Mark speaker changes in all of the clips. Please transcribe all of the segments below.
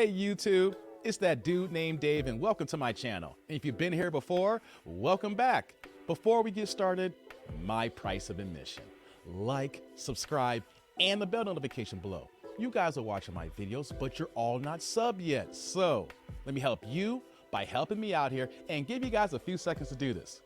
Speaker 1: Hey YouTube, it's that dude named Dave and welcome to my channel. And if you've been here before, welcome back. Before we get started, my price of admission. Like, subscribe, and the bell notification below. You guys are watching my videos, but you're all not sub yet. So let me help you by helping me out here and give you guys a few seconds to do this.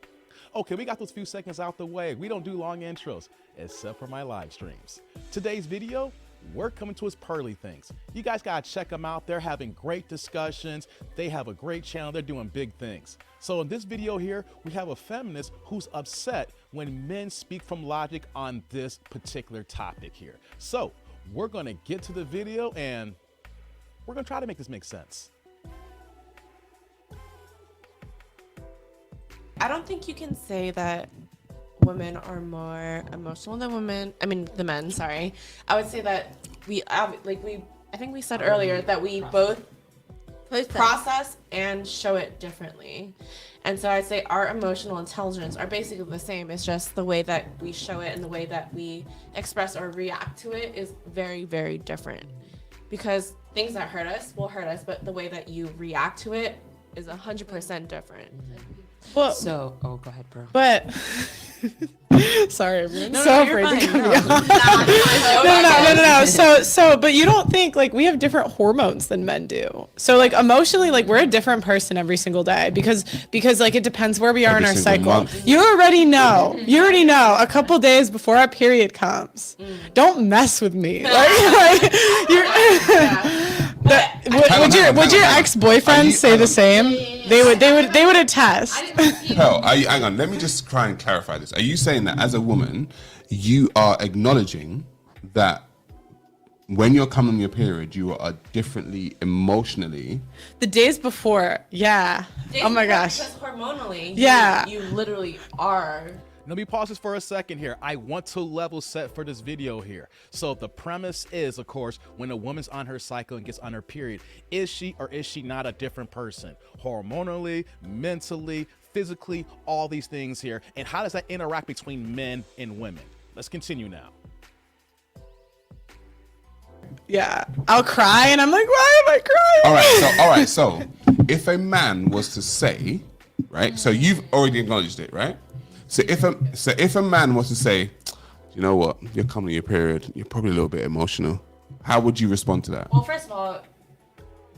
Speaker 1: Okay, we got those few seconds out the way. We don't do long intros, except for my live streams. Today's video, we're coming to his Pearly Things. You guys gotta check them out. They're having great discussions. They have a great channel. They're doing big things. So in this video here, we have a feminist who's upset when men speak from logic on this particular topic here. So we're gonna get to the video and we're gonna try to make this make sense.
Speaker 2: I don't think you can say that women are more emotional than the men, sorry. I would say that I think we said earlier that we both process and show it differently. And so I'd say our emotional intelligence are basically the same. It's just the way that we show it and the way that we express or react to it is very, very different. Because things that hurt us will hurt us, but the way that you react to it is 100% different.
Speaker 3: Well,
Speaker 4: go ahead, bro.
Speaker 3: But sorry, everyone.
Speaker 2: No,
Speaker 3: so
Speaker 2: you're
Speaker 3: afraid to
Speaker 2: fine.
Speaker 3: cut me off. No. But you don't think like we have different hormones than men do. So like emotionally, like we're a different person every single day because like it depends where we are in our cycle.
Speaker 5: Month.
Speaker 3: You already know. A couple days before our period comes. Don't mess with me. Would your ex-boyfriends say the same? They would attest.
Speaker 5: Hell, hang on. Let me just try and clarify this. Are you saying that as a woman, you are acknowledging that when you're coming on your period, you are differently emotionally?
Speaker 3: The days before, yeah. Oh my gosh.
Speaker 2: Because hormonally,
Speaker 3: yeah,
Speaker 2: you literally are.
Speaker 1: Let me pause this for a second here. I want to level set for this video here. So the premise is, of course, when a woman's on her cycle and gets on her period, is she or is she not a different person? Hormonally, mentally, physically, all these things here. And how does that interact between men and women? Let's continue now.
Speaker 3: Yeah, I'll cry and I'm like, why am I crying?
Speaker 5: All right. So if a man was to say, right? So you've already acknowledged it, right? So if a man was to say, you know what, you're coming to your period, you're probably a little bit emotional, how would you respond to that?
Speaker 2: Well, first of all,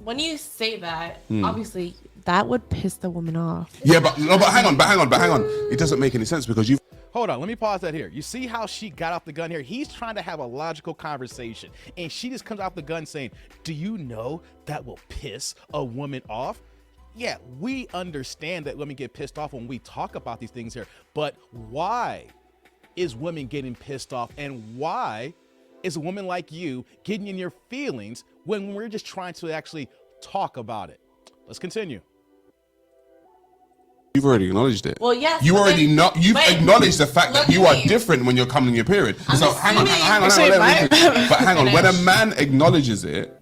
Speaker 2: when you say that, obviously that would piss the woman off.
Speaker 5: Yeah, but hang on. It doesn't make any sense because you.
Speaker 1: Hold on, let me pause that here. You see how she got off the gun here? He's trying to have a logical conversation, and she just comes off the gun saying, do you know that will piss a woman off? Yeah, we understand that women get pissed off when we talk about these things here, but why is women getting pissed off, and why is a woman like you getting in your feelings when we're just trying to actually talk about it? Let's continue.
Speaker 5: You've already acknowledged it.
Speaker 2: Well, yes.
Speaker 5: You already know. You've acknowledged the fact that you are different when you're coming in your period. So hang on. But hang on. When a man acknowledges it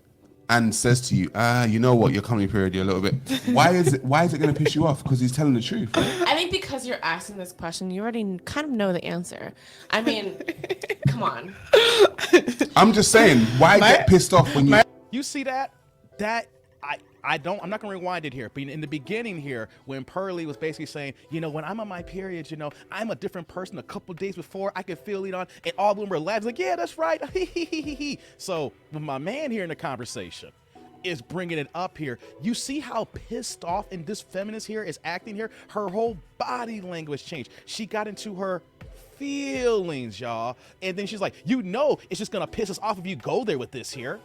Speaker 5: and says to you, you know what, you're coming in your period, you're a little bit. Why is it going to piss you off? Because he's telling the truth. Right?
Speaker 2: I think because you're asking this question, you already kind of know the answer. I mean, come on.
Speaker 5: I'm just saying, why get pissed off when
Speaker 1: You see that? I'm not gonna rewind it here, but in the beginning here, when Pearly was basically saying, you know, when I'm on my period, you know, I'm a different person. A couple days before, I can feel it on, and all of them were laughing, like, yeah, that's right. So when my man here in the conversation is bringing it up here, you see how pissed off and this feminist here is acting here? Her whole body language changed. She got into her feelings, y'all. And then she's like, you know, it's just gonna piss us off if you go there with this here.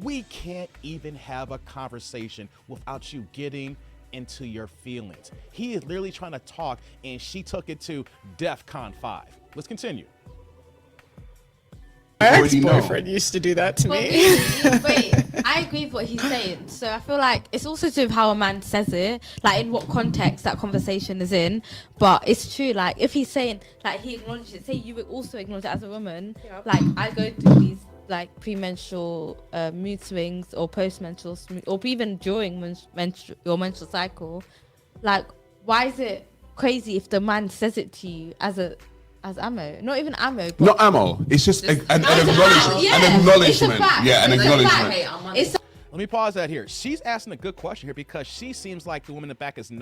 Speaker 1: We can't even have a conversation without you getting into your feelings. He is literally trying to talk, and she took it to DEFCON 5. Let's continue.
Speaker 3: My ex-boyfriend used to do that to me.
Speaker 6: Wait, I agree with what he's saying. So I feel like it's also to do with how a man says it, like in what context that conversation is in. But it's true, like if he's saying, like he acknowledges it, say you would also acknowledge it as a woman. Yep. Like I go through these like premenstrual mood swings or postmenstrual, or even during your menstrual cycle. Like, why is it crazy if the man says it to you as ammo? Not even ammo. But
Speaker 5: not ammo. It's just an acknowledgement.
Speaker 6: Yeah,
Speaker 5: an acknowledgement.
Speaker 6: It's a fact.
Speaker 5: Yeah, an acknowledgement.
Speaker 6: It's
Speaker 1: Let me pause that here. She's asking a good question here because she seems like the woman in the back is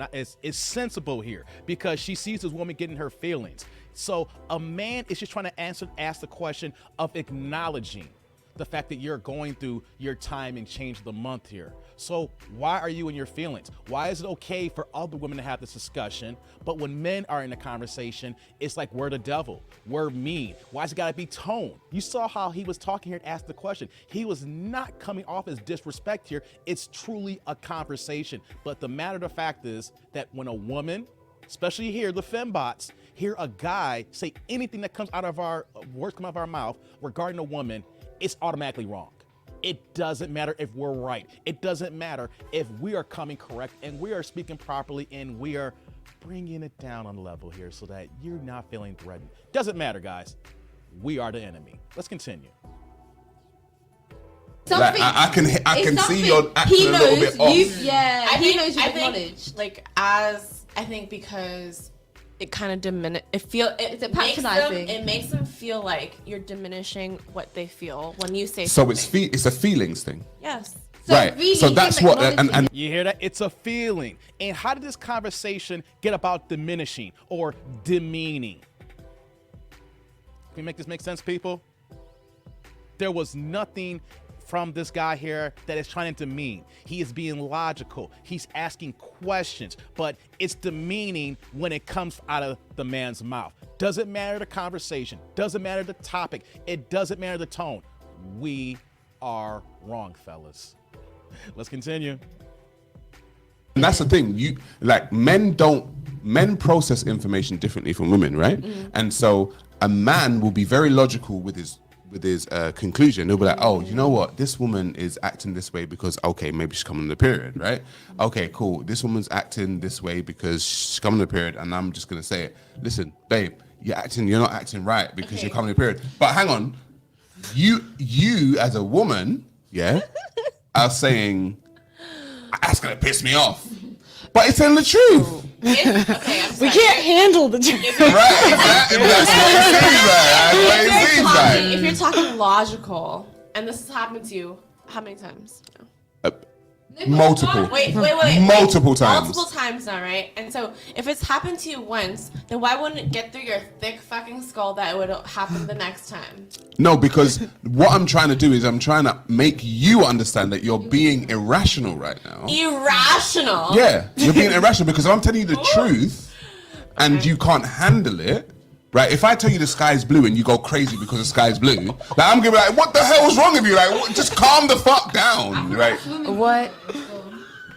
Speaker 1: sensible here because she sees this woman getting her feelings. So a man is just trying to ask the question of acknowledging the fact that you're going through your time and change of the month here. So why are you in your feelings? Why is it okay for other women to have this discussion, but when men are in the conversation, it's like we're the devil, we're mean. Why's it gotta be tone? You saw how he was talking here and asked the question. He was not coming off as disrespect here. It's truly a conversation. But the matter of the fact is that when a woman, especially here, the fembots, hear a guy say anything that comes out of our words come out of our mouth regarding a woman, it's automatically wrong. It doesn't matter if we're right. It doesn't matter if we are coming correct and we are speaking properly and we are bringing it down on level here so that you're not feeling threatened. Doesn't matter, guys. We are the enemy. Let's continue.
Speaker 5: Like, I can see your accent a little bit off.
Speaker 6: He knows you acknowledge.
Speaker 2: Like as I think because it kind of it makes them feel like you're diminishing what they feel when you say
Speaker 5: So
Speaker 2: something.
Speaker 5: it's a feelings thing.
Speaker 2: Yes.
Speaker 6: So
Speaker 5: right.
Speaker 6: really,
Speaker 5: So that's what and
Speaker 1: You hear that? It's a feeling. And how did this conversation get about diminishing or demeaning? Can we make this make sense, people? There was nothing from this guy here that is trying to demean. He is being logical. He's asking questions, but it's demeaning when it comes out of the man's mouth. Doesn't matter the conversation, doesn't matter the topic, it doesn't matter the tone. We are wrong, fellas. Let's continue.
Speaker 5: And that's the thing. You like men process information differently from women, right? Mm-hmm. And so a man will be very logical with his conclusion. He'll be like, oh, you know what? This woman is acting this way because, okay, maybe she's coming on the period, right? Okay, cool. This woman's acting this way because she's coming on the period, and I'm just going to say it. Listen, babe, you're not acting right because you're coming on the period. But hang on. You as a woman, yeah, are saying, that's going to piss me off. But it's telling the truth.
Speaker 3: We can't handle the truth.
Speaker 5: Right, exactly. That's what it seems like.
Speaker 2: If you're talking logical, and this has happened to you, how many times?
Speaker 5: Multiple.
Speaker 2: Wait.
Speaker 5: Multiple times.
Speaker 2: Multiple times now, right? And so if it's happened to you once, then why wouldn't it get through your thick fucking skull that it would happen the next time?
Speaker 5: No, because what I'm trying to do is I'm trying to make you understand that you're being irrational right now.
Speaker 2: Irrational?
Speaker 5: Yeah, you're being irrational because I'm telling you the truth and you can't handle it. Right, if I tell you the sky's blue and you go crazy because the sky's blue, like I'm gonna be like, what the hell is wrong with you? Like, just calm the fuck down, right?
Speaker 4: What?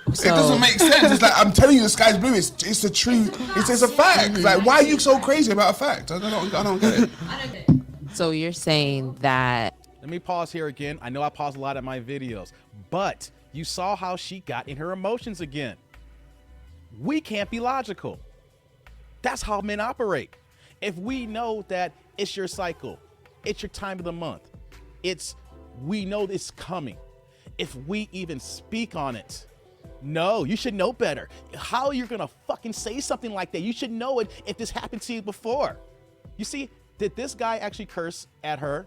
Speaker 5: It doesn't make sense. It's like I'm telling you the sky's blue. It's the truth. It's a fact. Like, why are you so crazy about a fact? I don't get it.
Speaker 4: So you're saying that?
Speaker 1: Let me pause here again. I know I pause a lot of my videos, but you saw how she got in her emotions again. We can't be logical. That's how men operate. If we know that it's your cycle, it's your time of the month, we know it's coming. If we even speak on it, no, you should know better. How you're gonna fucking say something like that? You should know it if this happened to you before. You see, did this guy actually curse at her?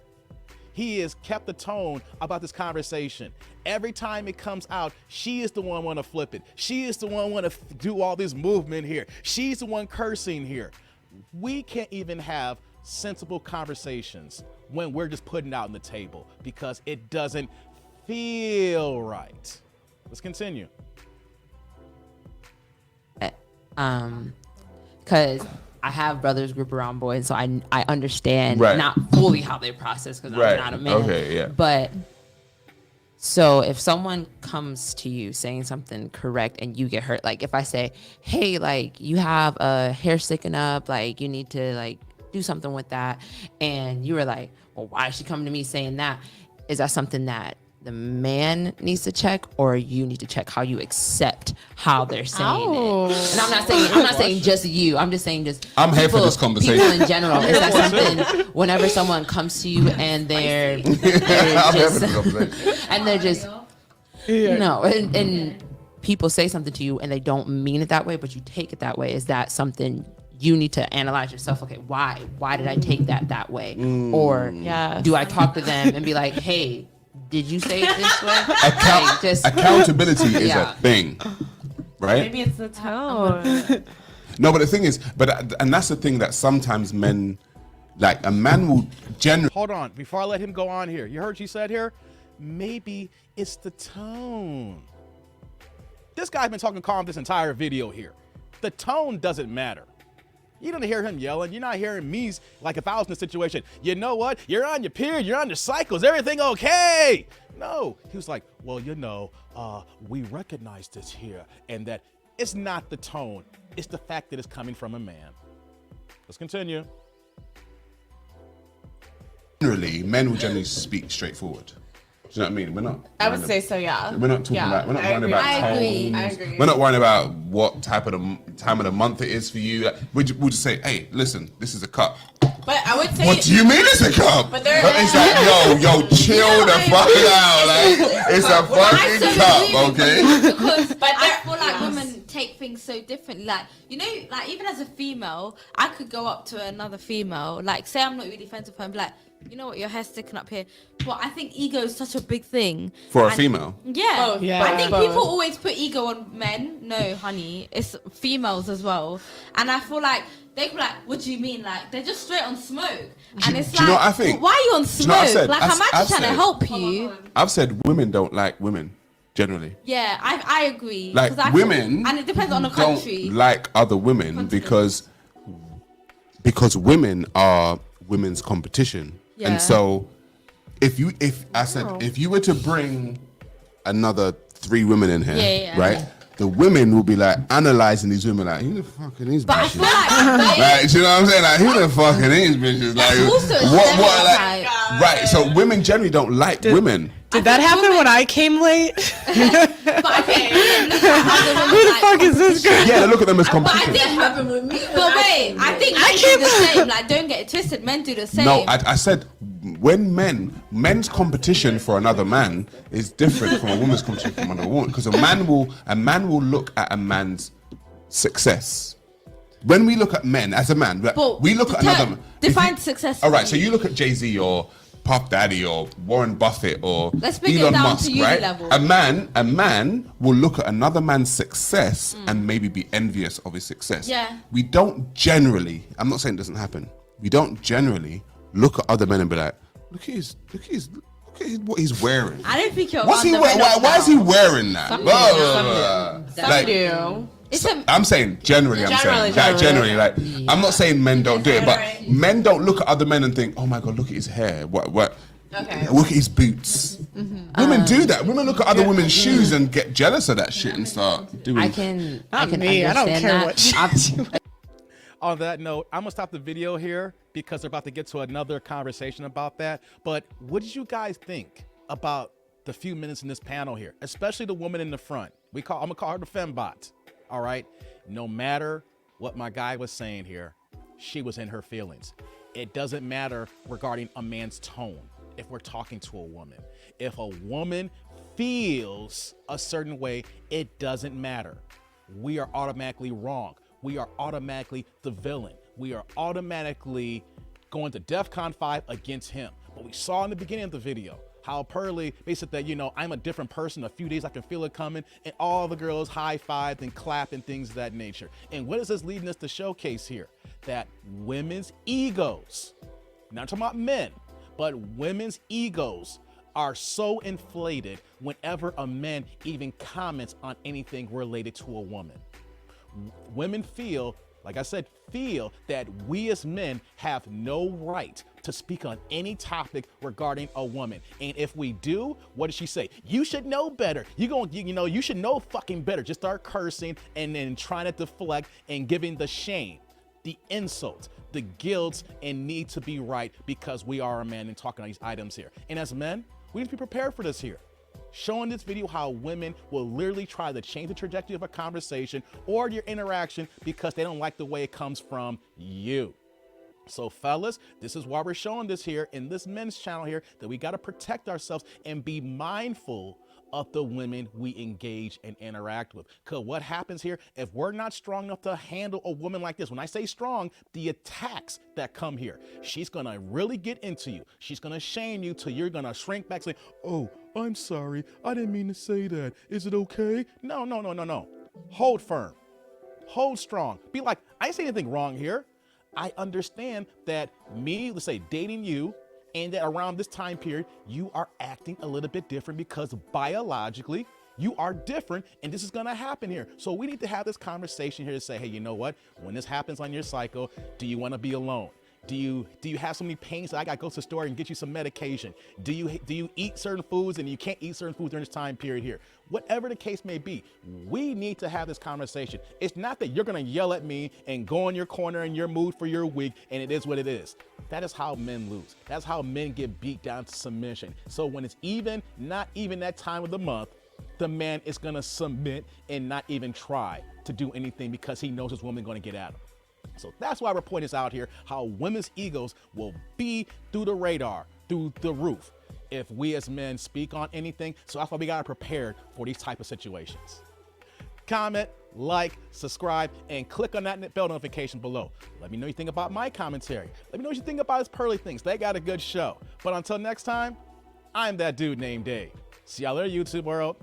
Speaker 1: He has kept the tone about this conversation. Every time it comes out, she is the one want to flip it. She is the one want to do all this movement here. She's the one cursing here. We can't even have sensible conversations when we're just putting it out on the table because it doesn't feel right. Let's continue.
Speaker 4: Because I have brothers group around boys, so I understand
Speaker 5: Right.
Speaker 4: not fully how they process because
Speaker 5: Right.
Speaker 4: I'm not a man.
Speaker 5: Okay, yeah.
Speaker 4: But so if someone comes to you saying something correct and you get hurt, like if I say, hey, like you have a hair sticking up, like you need to like do something with that, and you were like, well, why is she coming to me saying that? Is that something that the man needs to check, or you need to check how you accept how they're saying it? And I'm not saying just you. I'm just saying just
Speaker 5: I'm here for this conversation.
Speaker 4: People in general. Is that something whenever someone comes to you and they're just no, and people say something to you and they don't mean it that way, but you take it that way. Is that something you need to analyze yourself? Okay, why did I take that way? Or do I talk to them and be like, hey, did you say it this way? Like, just
Speaker 5: Accountability is
Speaker 4: Yeah.
Speaker 5: a thing, right?
Speaker 2: Maybe it's the tone.
Speaker 5: No, but the thing is, and that's the thing that sometimes men, like a man will generally.
Speaker 1: Hold on, before I let him go on here. You heard what she said here? Maybe it's the tone. This guy's been talking calm this entire video here. The tone doesn't matter. You don't hear him yelling. You're not hearing me like if I was in a situation. You know what? You're on your period. You're on your cycle. Is everything okay? No. He was like, well, we recognize this here, and that it's not the tone. It's the fact that it's coming from a man. Let's continue.
Speaker 5: Generally, men will generally speak straightforward. Do you know what I mean? We're not.
Speaker 2: I would say so, yeah.
Speaker 5: We're not talking about. We're not worrying about
Speaker 6: I agree.
Speaker 5: tones.
Speaker 2: I agree.
Speaker 5: We're not worrying about what time of the month it is for you. We'll just say, hey, listen, this is a cup.
Speaker 2: But I would say.
Speaker 5: What do you mean it's a cup?
Speaker 2: But there-
Speaker 5: It's like, yo, chill the fuck out. Like, it's a
Speaker 6: I
Speaker 5: fucking
Speaker 6: so agree
Speaker 5: cup,
Speaker 6: with
Speaker 5: okay?
Speaker 6: you because
Speaker 2: But
Speaker 6: I
Speaker 2: there-
Speaker 6: feel like
Speaker 2: yes.
Speaker 6: women take things so differently. Like, like even as a female, I could go up to another female, like say I'm not really friends with her and be like, you know what, your hair's sticking up here. But I think ego is such a big thing.
Speaker 5: For a
Speaker 6: And-
Speaker 5: female.
Speaker 6: Yeah.
Speaker 2: Both,
Speaker 3: Yeah.
Speaker 6: I think
Speaker 2: both.
Speaker 6: people always put ego on men. No, honey, it's females as well. And I feel like they could be like, what do you mean? Like, they're just straight on smoke. And it's
Speaker 5: do you know what I think?
Speaker 6: why are you on
Speaker 5: Do you know what I
Speaker 6: smoke?
Speaker 5: said?
Speaker 6: Like,
Speaker 5: I've-
Speaker 6: I'm actually
Speaker 5: I've
Speaker 6: trying to
Speaker 5: said-
Speaker 6: help you.
Speaker 5: I've said women don't like women, generally.
Speaker 6: Yeah, I agree.
Speaker 5: Like
Speaker 6: 'Cause I feel-
Speaker 5: women
Speaker 6: and it depends on the
Speaker 5: don't
Speaker 6: country.
Speaker 5: like other women because women are women's competition.
Speaker 6: Yeah.
Speaker 5: And so if you were to bring another 3 women in here,
Speaker 6: Yeah.
Speaker 5: right? The women will be like analyzing these women like, who the fuck are these
Speaker 6: But I
Speaker 5: bitches?
Speaker 6: feel like
Speaker 5: Like, you know what I'm saying? Like, who the fuck are these bitches? Like,
Speaker 6: also a
Speaker 5: what, like,
Speaker 6: stereotype.
Speaker 5: right? So women generally don't like women.
Speaker 3: Did that happen when I came late?
Speaker 6: But I think women look at other women
Speaker 3: Who the
Speaker 6: like
Speaker 3: fuck is this girl?
Speaker 5: Yeah, they look at them as
Speaker 6: But I
Speaker 5: competition.
Speaker 6: think
Speaker 2: happened with me.
Speaker 6: But wait, I think men do the same. Like, don't get it twisted. Men do the same.
Speaker 5: No, I said when men's competition for another man is different from a woman's competition from another woman, because a man will look at a man's success. When we look at men as a man,
Speaker 6: But
Speaker 5: we look at another.
Speaker 6: define success.
Speaker 5: All
Speaker 6: for
Speaker 5: right, so you look at Jay-Z or Puff Daddy or Warren Buffett or
Speaker 6: Let's bring it
Speaker 5: Elon
Speaker 6: down
Speaker 5: Musk,
Speaker 6: to uni
Speaker 5: right?
Speaker 6: level.
Speaker 5: A man will look at another man's success and maybe be envious of his success.
Speaker 6: Yeah.
Speaker 5: We don't generally, I'm not saying it doesn't happen, we don't generally look at other men and be like, look at what he's wearing.
Speaker 6: I don't think you're.
Speaker 5: What's he
Speaker 6: around the
Speaker 5: wearing?
Speaker 6: men
Speaker 5: Why is he
Speaker 6: now.
Speaker 5: wearing that?
Speaker 6: Some
Speaker 5: Blah,
Speaker 6: do,
Speaker 5: blah,
Speaker 6: some
Speaker 5: blah.
Speaker 6: do.
Speaker 2: Some
Speaker 5: Like,
Speaker 2: do.
Speaker 6: It's a,
Speaker 5: I'm saying generally. Generally. Like, I'm not saying men don't do it, but men don't look at other men and think, "Oh my god, look at his hair. What?
Speaker 2: Okay.
Speaker 5: Look at his boots." Women do that. Women look at other women's shoes and get jealous of that shit and start doing.
Speaker 4: I can
Speaker 3: me. I don't
Speaker 4: understand
Speaker 3: care
Speaker 4: that.
Speaker 3: what
Speaker 1: On that note, I'm gonna stop the video here because they're about to get to another conversation about that. But what did you guys think about the few minutes in this panel here, especially the woman in the front? I'm gonna call her the fembot. All right. No matter what my guy was saying here, she was in her feelings. It doesn't matter regarding a man's tone if we're talking to a woman. If a woman feels a certain way, it doesn't matter. We are automatically wrong. We are automatically the villain. We are automatically going to DEFCON 5 against him. But we saw in the beginning of the video how Pearly basically said that, I'm a different person. A few days I can feel it coming, and all the girls high-fived and clapped and things of that nature. And what is this leading us to showcase here? That women's egos, not talking about men, but women's egos are so inflated whenever a man even comments on anything related to a woman. Women feel, like I said, that we as men have no right to speak on any topic regarding a woman. And if we do, what does she say? You should know better. You should know fucking better. Just start cursing and then trying to deflect and giving the shame, the insult, the guilt, and need to be right because we are a man and talking on these items here. And as men, we need to be prepared for this here. Showing this video how women will literally try to change the trajectory of a conversation or your interaction because they don't like the way it comes from you. So fellas, this is why we're showing this here in this men's channel here, that we got to protect ourselves and be mindful of the women we engage and interact with. Because what happens here, if we're not strong enough to handle a woman like this, when I say strong, the attacks that come here, she's going to really get into you. She's going to shame you till you're going to shrink back saying, oh, I'm sorry. I didn't mean to say that. Is it okay? No. Hold firm. Hold strong. Be like, I didn't say anything wrong here. I understand that me, let's say, dating you, and that around this time period, you are acting a little bit different because biologically, you are different, and this is gonna happen here. So we need to have this conversation here to say, hey, you know what? When this happens on your cycle, do you wanna be alone? Do you have so many pains that I gotta go to the store and get you some medication? Do you eat certain foods and you can't eat certain foods during this time period here? Whatever the case may be, we need to have this conversation. It's not that you're gonna yell at me and go in your corner in your mood for your week, and it is what it is. That is how men lose. That's how men get beat down to submission. So when it's not even that time of the month, the man is gonna submit and not even try to do anything because he knows his woman gonna get at him. So that's why we're pointing this out here, how women's egos will be through the radar, through the roof, if we as men speak on anything. So that's why we gotta prepare for these type of situations. Comment, like, subscribe, and click on that bell notification below. Let me know what you think about my commentary. Let me know what you think about his Pearly Things. They got a good show. But until next time, I'm that dude named Dave. See y'all later, YouTube world.